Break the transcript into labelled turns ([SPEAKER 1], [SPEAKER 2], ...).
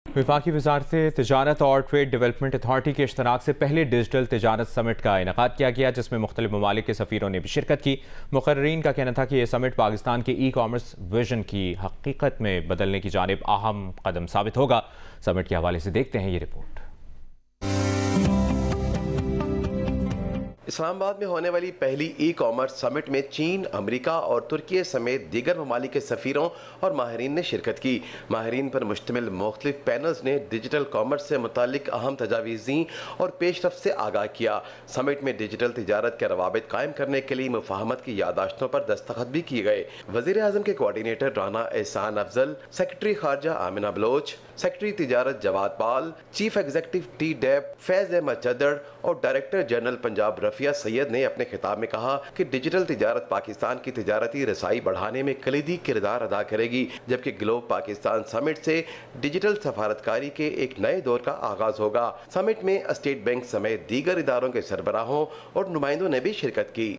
[SPEAKER 1] वफाकी वजारत तिजारत और ट्रेड डेवलपमेंट अथॉरिटी के इश्तराक से पहले डिजिटल तिजारत समिट का इनेकाद किया गया, जिसमें मुख्तलिफ ममालिक के सफ़ीरों ने भी शिरकत की। मुकर्रीन का कहना था कि यह समिट पाकिस्तान के ई कॉमर्स विजन की हकीकत में बदलने की जानिब अहम कदम साबित होगा। समिट के हवाले से देखते हैं ये रिपोर्ट।
[SPEAKER 2] इस्लामाबाद में होने वाली पहली ई कॉमर्स समिट में चीन, अमेरिका और तुर्की समेत दीगर ममालिक के सफ़ीरों और माहिरीन ने शिरकत की। माहिरीन पर मुश्तमिल मुख्तलिफ पैनल्स ने डिजिटल कॉमर्स से मुतालिक अहम तजावीज़ दी और पेशरफ से आगाह किया। समिट में डिजिटल तिजारत के रवाबित कायम करने के लिए मुफाहमत की यादाश्तों पर दस्तखत भी किए गए। वज़ीर आज़म के कोऑर्डिनेटर राना एहसान अफजल, सेक्रेटरी खारजा आमिना बलोच, सेक्रेटरी तिजारत Jawad Pal, chief executive T DAP Faiz Ahmed Chadhar और डायरेक्टर जनरल पंजाब रफिया सैयद ने अपने खिताब में कहा कि डिजिटल तिजारत पाकिस्तान की तिजारती रसाई बढ़ाने में कलीदी किरदार अदा करेगी, जबकि ग्लोब पाकिस्तान समिट से डिजिटल सफारतकारी के एक नए दौर का आगाज होगा। समिट में स्टेट बैंक समेत दीगर इदारों के सरबराहों और नुमाइंदों ने भी शिरकत की।